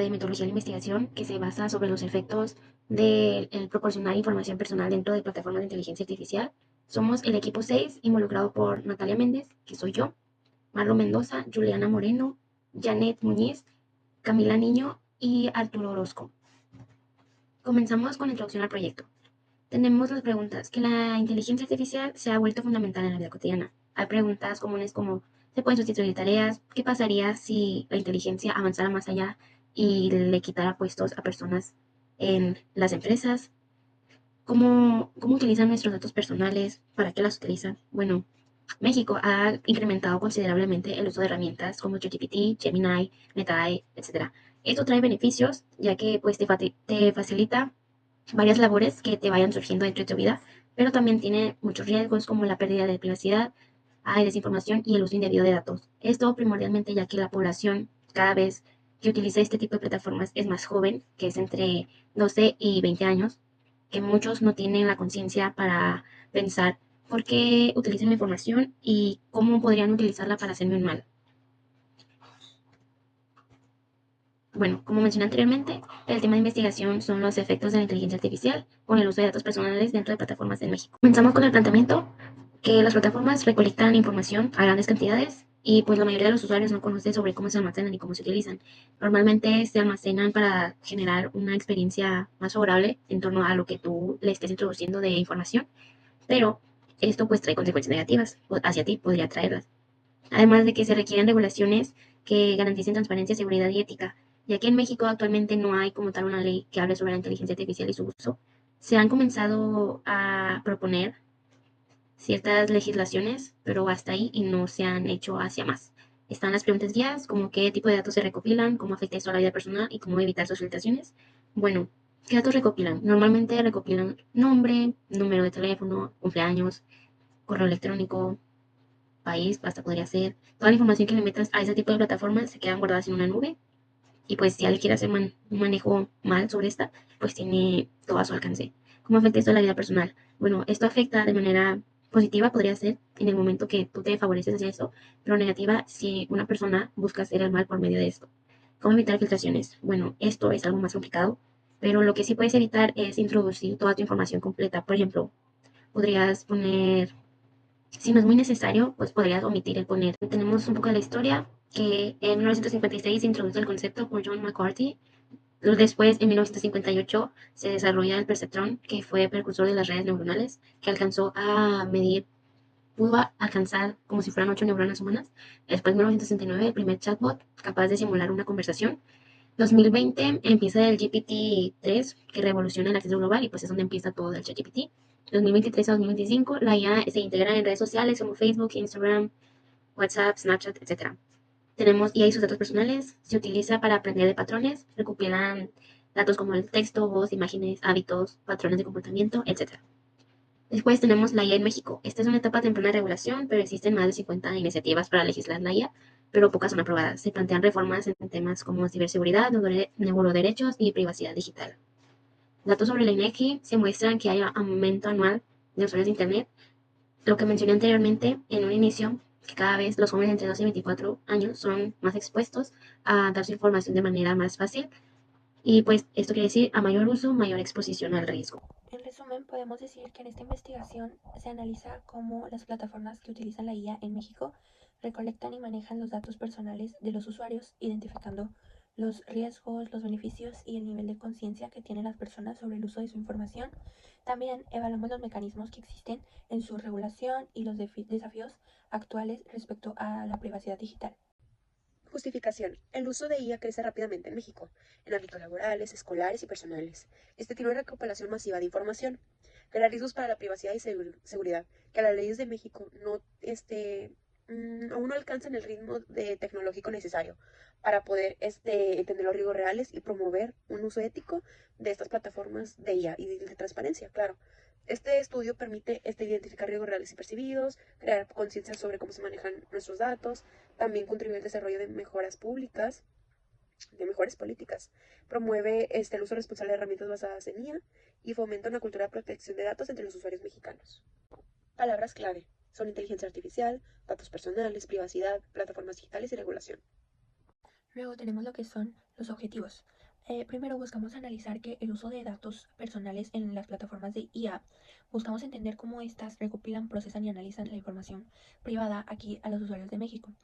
de metodología de investigación que se basa sobre los efectos de el proporcionar información personal dentro de plataformas de inteligencia artificial. Somos el equipo 6, involucrado por Natalia Méndez, que soy yo, Marlo Mendoza, Juliana Moreno, Janet Muñiz, Camila Niño y Arturo Orozco. Comenzamos con la introducción al proyecto. Tenemos las preguntas que la inteligencia artificial se ha vuelto fundamental en la vida cotidiana. Hay preguntas comunes como ¿se pueden sustituir tareas? ¿Qué pasaría si la inteligencia avanzara más allá y le quitara puestos a personas en las empresas? ¿Cómo utilizan nuestros datos personales? ¿Para qué las utilizan? Bueno, México ha incrementado considerablemente el uso de herramientas como ChatGPT, Gemini, Meta, etc. Esto trae beneficios ya que pues, te facilita varias labores que te vayan surgiendo dentro de tu vida, pero también tiene muchos riesgos como la pérdida de privacidad, hay desinformación y el uso indebido de datos. Esto primordialmente ya que la población cada vez que utiliza este tipo de plataformas es más joven, que es entre 12 y 20 años, que muchos no tienen la conciencia para pensar por qué utilizan la información y cómo podrían utilizarla para hacerme un mal. Bueno, como mencioné anteriormente, el tema de investigación son los efectos de la inteligencia artificial con el uso de datos personales dentro de plataformas en México. Comenzamos con el planteamiento que las plataformas recolectan información a grandes cantidades y pues la mayoría de los usuarios no conocen sobre cómo se almacenan y cómo se utilizan. Normalmente se almacenan para generar una experiencia más favorable en torno a lo que tú le estés introduciendo de información, pero esto pues trae consecuencias negativas hacia ti, podría traerlas. Además de que se requieren regulaciones que garanticen transparencia, seguridad y ética, ya que en México actualmente no hay como tal una ley que hable sobre la inteligencia artificial y su uso. Se han comenzado a proponer ciertas legislaciones, pero hasta ahí y no se han hecho hacia más. Están las preguntas guías, como qué tipo de datos se recopilan, cómo afecta esto a la vida personal y cómo evitar sus filtraciones. Bueno, ¿qué datos recopilan? Normalmente recopilan nombre, número de teléfono, cumpleaños, correo electrónico, país, hasta podría ser. Toda la información que le metas a ese tipo de plataformas se quedan guardadas en una nube. Y pues si alguien quiere hacer un manejo mal sobre esta, pues tiene todo a su alcance. ¿Cómo afecta esto a la vida personal? Bueno, esto afecta de manera positiva, podría ser, en el momento que tú te favoreces hacia eso, pero negativa si una persona busca hacer el mal por medio de esto. ¿Cómo evitar filtraciones? Bueno, esto es algo más complicado, pero lo que sí puedes evitar es introducir toda tu información completa. Por ejemplo, podrías poner si no es muy necesario, pues podrías omitir el poner. Tenemos un poco de la historia, que en 1956 se introduce el concepto por John McCarthy. Después, en 1958, se desarrolla el perceptrón, que fue precursor de las redes neuronales, que alcanzó a medir, pudo alcanzar como si fueran 8 neuronas humanas. Después, en 1969, el primer chatbot capaz de simular una conversación. 2020 empieza el GPT-3 que revoluciona el acceso global y pues es donde empieza todo el ChatGPT. 2023 a 2025 la IA se integra en redes sociales como Facebook, Instagram, WhatsApp, Snapchat, etc. Tenemos IA y sus datos personales. Se utiliza para aprender de patrones. Recopilan datos como el texto, voz, imágenes, hábitos, patrones de comportamiento, etc. Después tenemos la IA en México. Esta es una etapa temprana de regulación, pero existen más de 50 iniciativas para legislar la IA, pero pocas son aprobadas. Se plantean reformas en temas como ciberseguridad, neuroderechos y privacidad digital. Datos sobre la INEGI se muestran que hay aumento anual de usuarios de Internet. Lo que mencioné anteriormente en un inicio, que cada vez los jóvenes entre 12 y 24 años son más expuestos a dar su información de manera más fácil. Y pues esto quiere decir a mayor uso, mayor exposición al riesgo. En resumen, podemos decir que en esta investigación se analiza cómo las plataformas que utilizan la IA en México recolectan y manejan los datos personales de los usuarios, identificando los riesgos, los beneficios y el nivel de conciencia que tienen las personas sobre el uso de su información. También evaluamos los mecanismos que existen en su regulación y los desafíos actuales respecto a la privacidad digital. Justificación. El uso de IA crece rápidamente en México, en ámbitos laborales, escolares y personales. Este tiene una recopilación masiva de información. Crea riesgos para la privacidad y seguridad, que las leyes de México no, aún no alcanzan el ritmo tecnológico necesario para poder entender los riesgos reales y promover un uso ético de estas plataformas de IA y de transparencia, claro. Este estudio permite identificar riesgos reales y percibidos, crear conciencia sobre cómo se manejan nuestros datos, también contribuye al desarrollo de mejoras públicas, de mejores políticas. Promueve el uso responsable de herramientas basadas en IA y fomenta una cultura de protección de datos entre los usuarios mexicanos. Palabras clave son inteligencia artificial, datos personales, privacidad, plataformas digitales y regulación. Luego tenemos lo que son los objetivos. Primero buscamos analizar que el uso de datos personales en las plataformas de IA, buscamos entender cómo éstas recopilan, procesan y analizan la información privada aquí a los usuarios de México,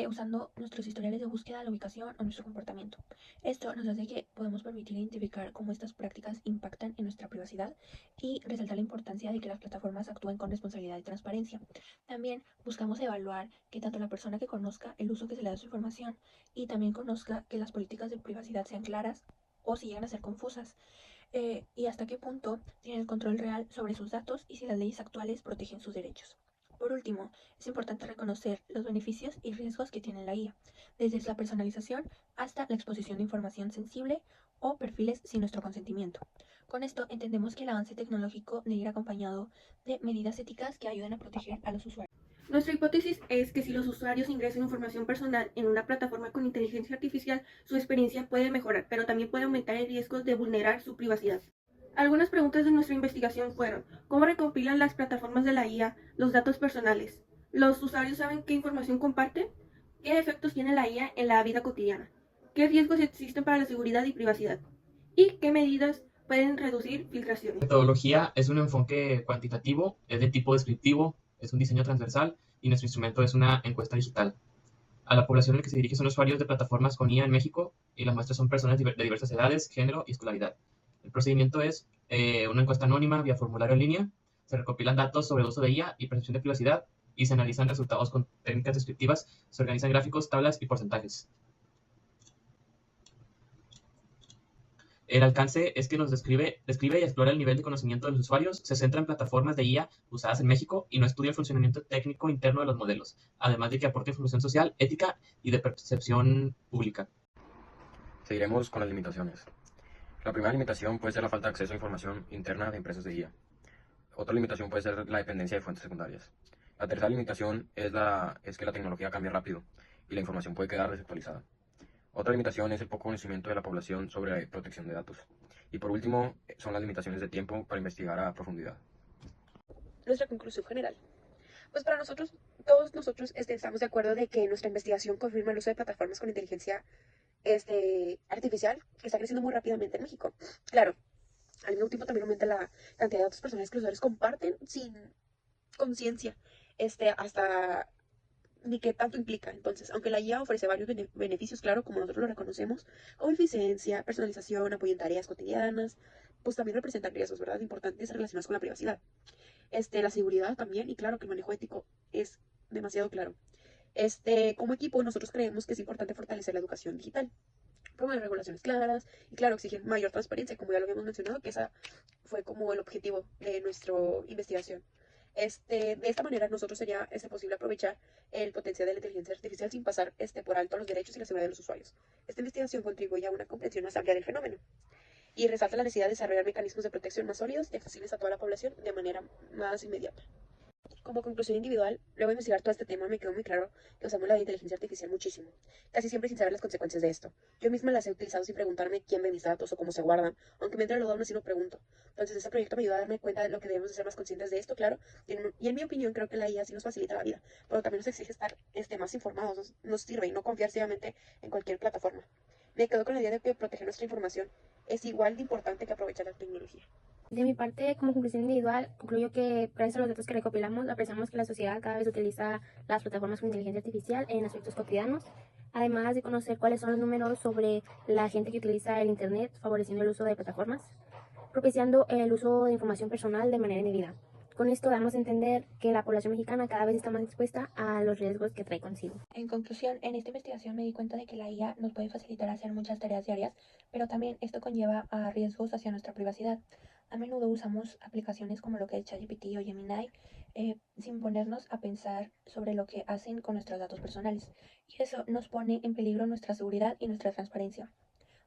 usando nuestros historiales de búsqueda, la ubicación o nuestro comportamiento. Esto nos hace que podemos permitir identificar cómo estas prácticas impactan en nuestra privacidad y resaltar la importancia de que las plataformas actúen con responsabilidad y transparencia. También buscamos evaluar que tanto la persona que conozca el uso que se le da a su información y también conozca que las políticas de privacidad sean claras o si llegan a ser confusas, y hasta qué punto tienen el control real sobre sus datos y si las leyes actuales protegen sus derechos. Por último, es importante reconocer los beneficios y riesgos que tiene la IA, desde la personalización hasta la exposición de información sensible o perfiles sin nuestro consentimiento. Con esto entendemos que el avance tecnológico debe ir acompañado de medidas éticas que ayuden a proteger a los usuarios. Nuestra hipótesis es que si los usuarios ingresan información personal en una plataforma con inteligencia artificial, su experiencia puede mejorar, pero también puede aumentar el riesgo de vulnerar su privacidad. Algunas preguntas de nuestra investigación fueron: ¿cómo recopilan las plataformas de la IA los datos personales? ¿Los usuarios saben qué información comparten? ¿Qué efectos tiene la IA en la vida cotidiana? ¿Qué riesgos existen para la seguridad y privacidad? ¿Y qué medidas pueden reducir filtraciones? La metodología es un enfoque cuantitativo, es de tipo descriptivo, es un diseño transversal y nuestro instrumento es una encuesta digital. A la población a la que se dirige son usuarios de plataformas con IA en México y las muestras son personas de diversas edades, género y escolaridad. El procedimiento es una encuesta anónima vía formulario en línea, se recopilan datos sobre el uso de IA y percepción de privacidad y se analizan resultados con técnicas descriptivas, se organizan gráficos, tablas y porcentajes. El alcance es que nos describe y explora el nivel de conocimiento de los usuarios, se centra en plataformas de IA usadas en México y no estudia el funcionamiento técnico interno de los modelos, además de que aporta información social, ética y de percepción pública. Seguiremos con las limitaciones. La primera limitación puede ser la falta de acceso a información interna de empresas de IA. Otra limitación puede ser la dependencia de fuentes secundarias. La tercera limitación es que la tecnología cambia rápido y la información puede quedar desactualizada. Otra limitación es el poco conocimiento de la población sobre protección de datos. Y por último, son las limitaciones de tiempo para investigar a profundidad. Nuestra conclusión general. Pues para nosotros, todos nosotros estamos de acuerdo de que nuestra investigación confirma el uso de plataformas con inteligencia artificial que está creciendo muy rápidamente en México. Claro, al mismo tiempo también aumenta la cantidad de datos personales que los usuarios comparten sin conciencia, hasta ni qué tanto implica. Entonces, aunque la IA ofrece varios beneficios, claro, como nosotros lo reconocemos, como eficiencia, personalización, apoyo en tareas cotidianas, pues también representan riesgos, ¿verdad? Importantes relacionados con la privacidad. La seguridad también, y claro que el manejo ético es demasiado claro. Como equipo, nosotros creemos que es importante fortalecer la educación digital, promover regulaciones claras y, claro, exigir mayor transparencia, como ya lo habíamos mencionado, que esa fue como el objetivo de nuestra investigación. De esta manera, nosotros sería posible aprovechar el potencial de la inteligencia artificial sin pasar por alto los derechos y la seguridad de los usuarios. Esta investigación contribuye a una comprensión más amplia del fenómeno y resalta la necesidad de desarrollar mecanismos de protección más sólidos y accesibles a toda la población de manera más inmediata. Como conclusión individual, luego de investigar todo este tema me quedó muy claro que usamos la inteligencia artificial muchísimo, casi siempre sin saber las consecuencias de esto. Yo misma las he utilizado sin preguntarme quién ve mis datos o cómo se guardan, aunque me entre lo aún así no pregunto. Entonces este proyecto me ayuda a darme cuenta de lo que debemos de ser más conscientes de esto, claro, y en mi opinión creo que la IA sí nos facilita la vida, pero también nos exige estar más informados, nos sirve y no confiar ciegamente en cualquier plataforma. Me quedo con la idea de que proteger nuestra información es igual de importante que aprovechar la tecnología. De mi parte, como conclusión individual, concluyo que gracias a los datos que recopilamos, apreciamos que la sociedad cada vez utiliza las plataformas con inteligencia artificial en aspectos cotidianos, además de conocer cuáles son los números sobre la gente que utiliza el Internet, favoreciendo el uso de plataformas, propiciando el uso de información personal de manera indebida. Con esto damos a entender que la población mexicana cada vez está más expuesta a los riesgos que trae consigo. En conclusión, en esta investigación me di cuenta de que la IA nos puede facilitar hacer muchas tareas diarias, pero también esto conlleva a riesgos hacia nuestra privacidad. A menudo usamos aplicaciones como lo que es ChatGPT o Gemini sin ponernos a pensar sobre lo que hacen con nuestros datos personales, y eso nos pone en peligro nuestra seguridad y nuestra transparencia.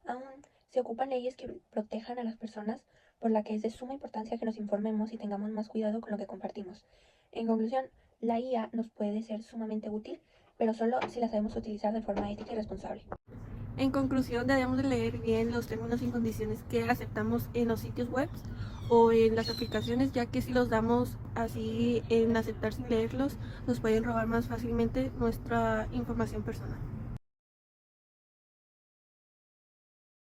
Aún se ocupan leyes que protejan a las personas, por la que es de suma importancia que nos informemos y tengamos más cuidado con lo que compartimos. En conclusión, la IA nos puede ser sumamente útil, pero solo si la sabemos utilizar de forma ética y responsable. En conclusión, debemos de leer bien los términos y condiciones que aceptamos en los sitios web o en las aplicaciones, ya que si los damos así en aceptar sin leerlos, nos pueden robar más fácilmente nuestra información personal.